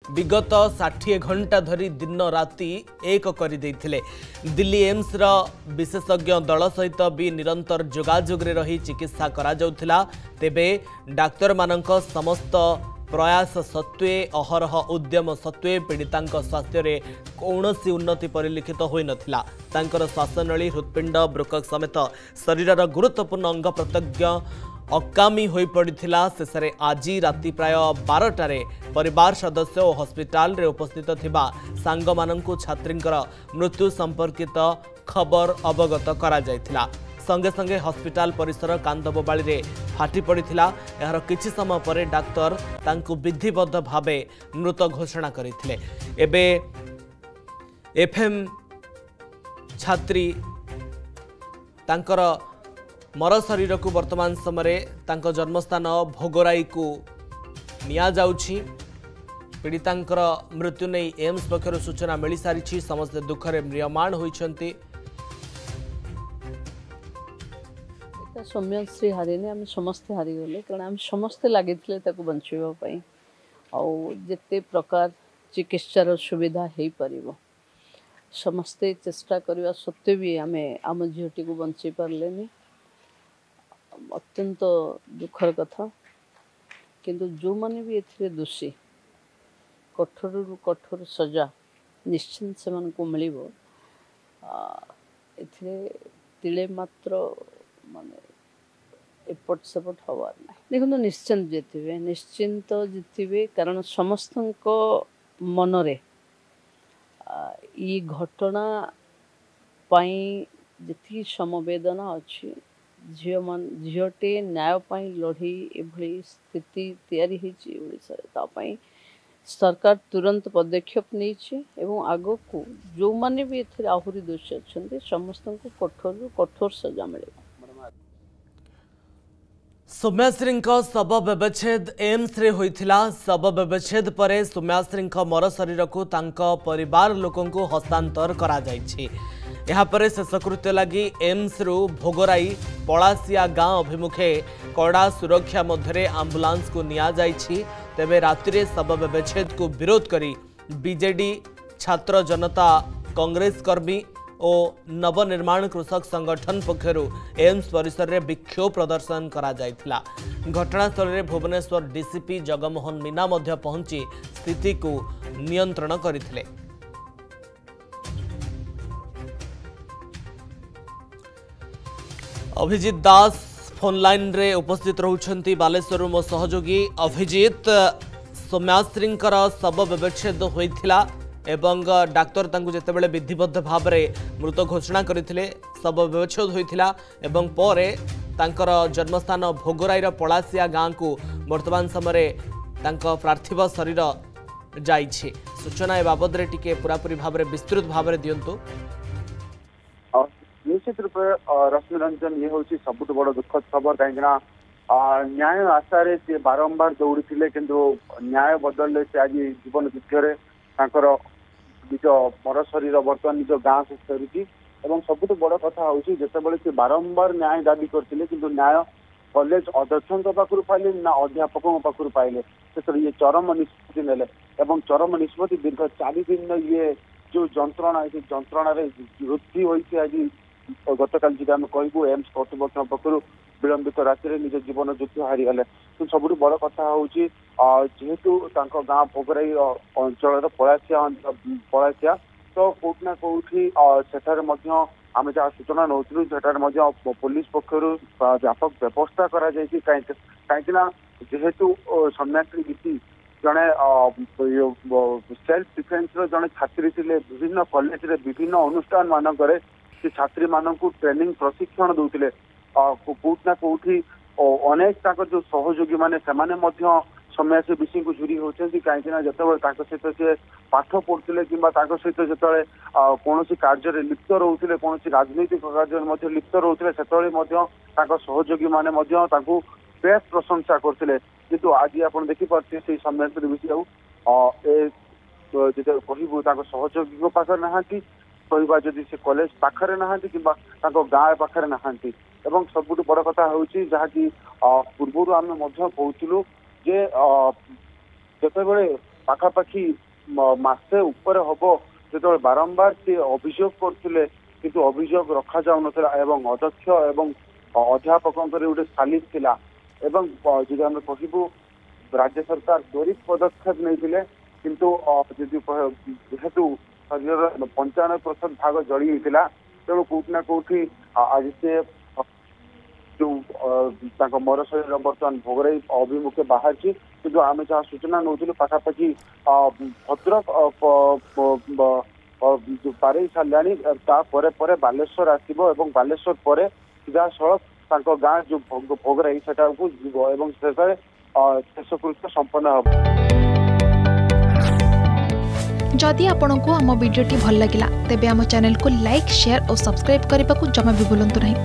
विगत 60 घंटा धरी दिन राति एक कर दिल्ली एम्स रा विशेषज्ञ दल सहित भी निरंतर जोगाजोग रे रही चिकित्सा करा जाउथिला। तेबे डाक्तर मानक समस्त प्रयास सत्वे अहरह उद्यम सत्वे पीड़ितांक स्वास्थ्य रे कौनसी उन्नति परिलक्षित होई नथिला। तांकर श्वासनली हृत्पिंड बृकक समेत शरीरर गुरुत्वपूर्ण अंग प्रत्यंग अकामी होई पड़िथिला। शेषे आज राति प्राय 12टारे परिवार सदस्य और हॉस्पिटल रे उपस्थित थिबा सांग माननकु छात्रींकर मृत्यु संपर्कित खबर अवगत करा जायथिला। संगे संगे हॉस्पिटल परिसर कांदबोबाली रे फाटी पड़िथिला। यार किछि समय पर डाक्तर तांकु विधिबद्ध भावे मृत घोषणा करथिले। एबे एफएम छात्री तांकर मर शरीर को वर्तमान समय तांको जन्मस्थान भोगराई को निया जाउछि। पीड़ितांकर मृत्यु नहीं एम्स पक्षर सूचना मिल सारी। समस्त दुखरे म्रियमाण होइछंती। सौम्यश्री हारिने आम समस्ते हारीगले कारण आम समस्ते लगे बचाई आते प्रकार चिकित्सार सुविधा हो पार समस्ते चेष्टा करने सत्वे भी आम आम झीटी को बचाई पारे अत्यंत दुखर कथा। किंतु जो माने भी एथिरे दोषी कठोर रु कठोर सजा निश्चिंत से को मिलिबो एथिरे तिले मात्र माने एपट सेपट हवार ना। देखो निश्चिंत जितबे कारण समस्त मनरे ई घटना पाई जी समवेदना अच्छी झीटे न्याय लड़ी एभली स्थिति तैयारी होती सरकार तुरंत पदक्षेप नहीं आग को जो माने भी आहरी दोषी अच्छा समस्त को कठोर कठोर सजा मिले। सौम्याश्री शव व्यवच्छेद एम्स रे होइथिला। शव व्यवच्छेद परे सौम्याश्री मर शरीर को तांका परिवार लोकन को हस्तांतर करा जाइछि। यहाँ पर शेषकृत्य लगी एम्स रु भोगराई पलासिया गांव अभिमुखे कड़ा सुरक्षा मध्य आंबुलांस को निया जाइछि। तेबे राति शव व्यवच्छेद को विरोध करी बीजेडी छात्र जनता कांग्रेस कर्मी और नवनिर्माण कृषक संगठन पक्षर एम्स परिसर में विक्षोभ प्रदर्शन करा जायथिला। घटनास्थल में भुवनेश्वर डीसीपी जगमोहन मीना मध्य पहुंची स्थिति को नियंत्रण करथिले। अभिजीत दास फोन लाइन रे उपस्थित रहउछंती बालेश्वर मो सहयोगी। अभिजीत सौम्याश्री शव व्यवच्छेद होइथिला एवं डाक्तर तांकु जेतेबेले विधिबद्ध भाव में मृत घोषणा करथिले शव व्यवच्छेद होइथिला एवं परे तांकर जन्मस्थान भोगराईर पलासिया गाँ को वर्तमान समय तांका पार्थिव शरीर जाइछि। सूचना ए बाबद रे टिके पूरापूरी भाव में विस्तृत भाव में दियंतु। निश्चित रूप रश्मि रंजन ये हूँ सबुठ बड़ दुखद खबर कहीं न्याय आशारे सी बारंबार दौड़ी थे किंतु न्याय बदल से आज जीवन युद्धे निज मर शरीर बर्तमान निज गाँ को फेरुची। सबुठ बड़ कथा हूँ जितेबाला सी बारंबार न्याय दाबी करते किंतु न्याय कॉलेज अध्यक्ष पाखु पाइले ना अध्यापकों पाखु पाइले से ये चरम निष्पत्ति नेले चरम निष्पत्ति दीर्घ 4 दिन ये जो जंत्रणा जंत्रणा वृद्धि होती आज गतकाल जी आम कहूँ एम्स कर्तृपक्ष पक्षर विलंबित राति निज जीवन युद्ध हारीगले। सबुठ बड़ कथा हूँ जेहेतु गाँ भोगराई अंचल पलासिया तो कौटना कौटी सेठारे आम जहाँ सूचना नौलु सेठारे पुलिस पक्षर व्यापक व्यवस्था करा कहीं जेहेतु सन्यासी गीति जड़े सेल्फ डिफेन्स जड़े छात्री थे विभिन्न कॉलेज विभिन्न अनुष्ठान मानक छात्री मानक ट्रेनिंग प्रशिक्षण दूसरे कौटना कौटी अनेक जो सहयोगी मैंने सन्यासी विषय को झुरी होती कहीं जो सहित सी पाठ पढ़ुते कि सहित जो कौन कार्य लिप्त रोते कौन राजनैतिक कार्य लिप्त रोते से सहयोगी मैंने बेस प्रशंसा करते किंतु आज आप देखिपारे से सन्यासी विषय जो कहबू सहयोगी पाखे ना कहवा जदि से कॉलेज पाखे ना कि गाँ पाखे ना सबुठ बड़ कथा हूँ जहाँकि पूर्व आम कहूँ जे जितेबाला ପାଖାପାଖି ମାସେ ଉପରେ ହବ ଯେତେବେଳେ ବାରମ୍ବାର ସେ ଅଭିଯୋଗ କରୁଥିଲେ କିନ୍ତୁ ଅଭିଯୋଗ ରଖାଯାଉନଥିଲା ଏବଂ ଅଧ୍ୟକ୍ଷ ଏବଂ ଅଧ୍ୟାପକଙ୍କର ଗୋଟେ ସାଲିସ ଥିଲା ଏବଂ ଯଦି ଆମେ କହିବୁ ରାଜ୍ୟ ସରକାର ତ୍ୱରିତ ପଦକ୍ଷେପ ନେଇଥିଲେ କିନ୍ତୁ ଯଦି ଯେହେତୁ ଶରୀରର 95% ଭାଗ ଜଳି ଯାଇଥିଲା ତେଣୁ କୋଉଠି ନା କୋଉଠି ଆଜି ସେ ଯୋଉ ତାଙ୍କ ମର ଶରୀର ବର୍ତ୍ତମାନ ଭୋଗରାଇ ଅଭିମୁଖେ ବାହାରିଛି କିନ୍ତୁ ଆମେ ଯାହା ସୂଚନା ନେଉଥିଲୁ ପାଖାପାଖି ଭଦ୍ରକ ପାରେଇ ସାରିଲାଣି ତାପରେ ପରେ ବାଲେଶ୍ୱର ଆସିବ ଏବଂ ବାଲେଶ୍ୱର ପରେ ସିଧାସଳଖ ତାଙ୍କ ଗାଁ ଯୋଉ ଭୋଗରାଇ ସେଟାକୁ ଯିବ ଏବଂ ଶେଷରେ ଶେଷକୃତ୍ୟ ସମ୍ପନ୍ନ ହେବ। जदि आपंक आम भिडी भल लगा तेब आम चैनल को लाइक शेयर और सब्सक्राइब करने को जमा भी भूलु नहीं।